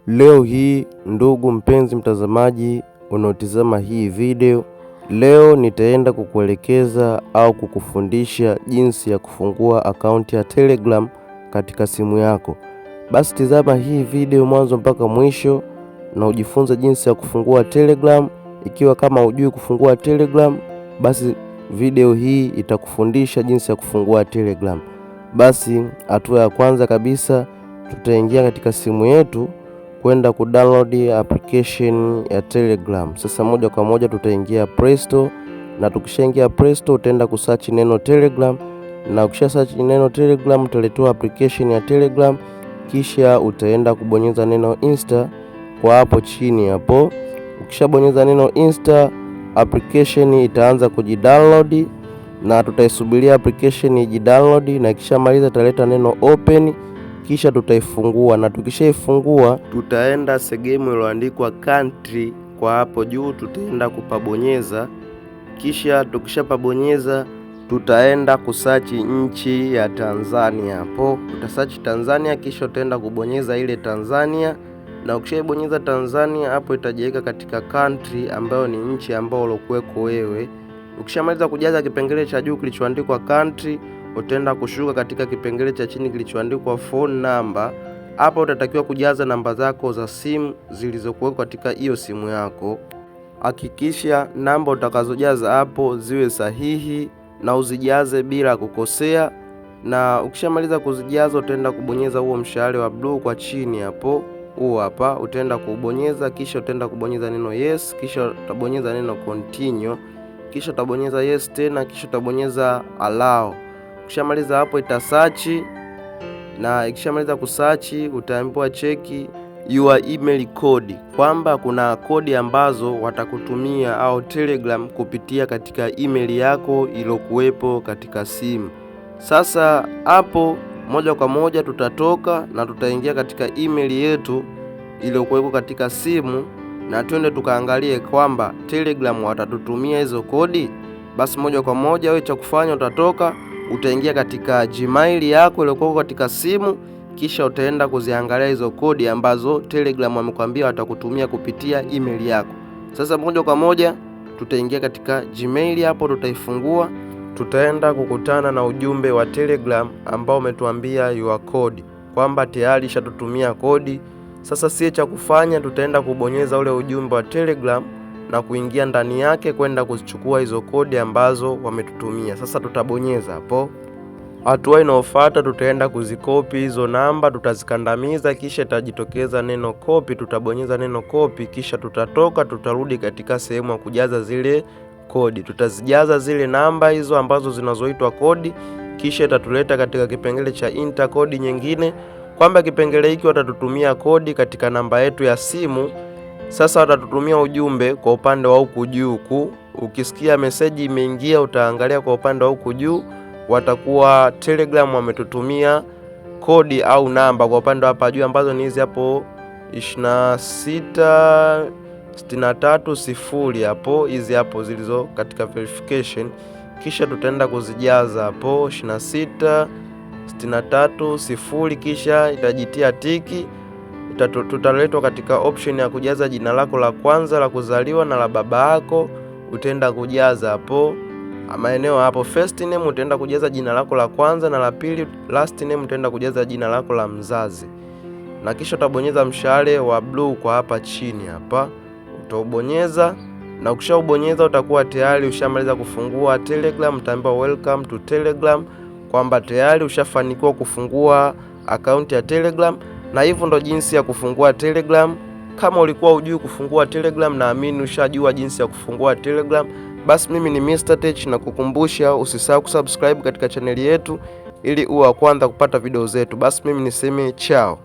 Leo hii ndugu mpenzi mtazamaji unaotizama hii video, leo nitaenda kukuelekeza au kukufundisha jinsi ya kufungua akaunti ya Telegram katika simu yako. Basi tizama hii video mwanzo mpaka mwisho na ujifunze jinsi ya kufungua Telegram. Ikiwa kama hujui kufungua Telegram, basi video hii itakufundisha jinsi ya kufungua Telegram. Basi hatua ya kwanza kabisa, tutaingia katika simu yetu kwenda kudownload application ya Telegram. Sasa moja kwa moja tutaingia Play Store, na tukishaingia Play Store utaenda kusearch neno Telegram, na ukisha search neno Telegram utaletea application ya Telegram, kisha utaenda kubonyeza neno Insta kwa hapo chini hapo. Ukishabonyeza neno Insta, application itaanza kujidownload na tutaisubiria application ijidownload, na kisha maliza italeta neno open, kisha tutaifungua, na tukishaifungua tutaenda sehemu iliyoandikwa country kwa hapo juu, tutaenda kupabonyeza. Kisha tukishapabonyeza tutaenda kusearch nchi ya Tanzania. Hapo utasearch Tanzania, kisha utaenda kubonyeza ile Tanzania, na ukishabonyeza Tanzania hapo itajiweka katika country ambayo ni nchi ambayo ulokuweko wewe. Ukishamaliza kujaza kipengele cha juu kilichoandikwa country, utaenda kushuka katika kipengele cha chini kilichoandikwa phone number. Hapo utatakiwa kujaza namba zako za simu zilizokuwa katika hiyo simu yako. Hakikisha namba utakazojaza hapo ziwe sahihi na uzijaze bila kukosea. Na ukishamaliza kuzijaza utaenda kubonyeza huo mshale wa blue kwa chini hapo, huo hapa utaenda kubonyeza, kisha utaenda kubonyeza neno yes, kisha utabonyeza neno continue, kisha utabonyeza yes tena, kisha utabonyeza allow. Ukishamaliza hapo itasearch, na ikishamaliza kusearch utaambiwa cheki your email code, kwamba kuna kodi ambazo watakutumia au Telegram kupitia katika email yako iliyokuwepo katika simu. Sasa hapo moja kwa moja tutatoka na tutaingia katika email yetu iliyokuwepo katika simu, na twende tukaangalie kwamba Telegram watatutumia hizo kodi. Basi moja kwa moja wewe cha kufanya utatoka, utaingia katika Gmail yako iliyokuwa katika simu, kisha utaenda kuziangalia hizo kodi ambazo Telegram wamekwambia watakutumia kupitia email yako. Sasa moja kwa moja tutaingia katika Gmail hapo, tutaifungua, tutaenda kukutana na ujumbe wa Telegram ambao umetuambia your code, kwamba tayari shatutumia kodi. Sasa sie cha kufanya tutaenda kubonyeza ule ujumbe wa Telegram na kuingia ndani yake kwenda kuzichukua hizo kodi ambazo wametutumia. Sasa tutabonyeza hapo. Hatua inayofuata tutaenda kuzikopi hizo namba, tutazikandamiza, kisha itajitokeza neno copy, tutabonyeza neno copy, kisha tutatoka, tutarudi katika sehemu ya kujaza zile kodi. Tutazijaza zile namba hizo ambazo zinazoitwa kodi, kisha itatuleta katika kipengele cha enter kodi nyingine, kwamba kipengele hiki watatutumia kodi katika namba yetu ya simu. Sasa watatutumia ujumbe kwa upande wa huku juu. Ukisikia message imeingia utaangalia kwa upande wa huku juu, watakuwa Telegram wametutumia kodi au namba kwa upande hapa juu, ambazo ni hizi hapo 26630 hapo, hizi hapo zilizo katika verification. Kisha tutaenda kuzijaza hapo 26630, kisha itajitia tiki. Tutaletwa katika option ya kujaza jina lako la kwanza la kuzaliwa na la baba yako, utaenda kujaza hapo maeneo hapo. First name utaenda kujaza jina lako la kwanza na la pili. Last name utaenda kujaza jina lako la mzazi, na kisha utabonyeza mshale wa blue kwa hapa chini hapa, utaubonyeza, na ukishaubonyeza utakuwa tayari ushamaliza kufungua Telegram. Utaambiwa welcome to Telegram, kwamba tayari ushafanikiwa kufungua akaunti ya Telegram. Na hivyo ndo jinsi ya kufungua Telegram. Kama ulikuwa hujui kufungua Telegram, naamini ushajua jinsi ya kufungua Telegram. Basi mimi ni Mr. Tech, na kukumbusha usisahau kusubscribe katika chaneli yetu ili uwe wa kwanza kupata video zetu. Basi mimi niseme chao.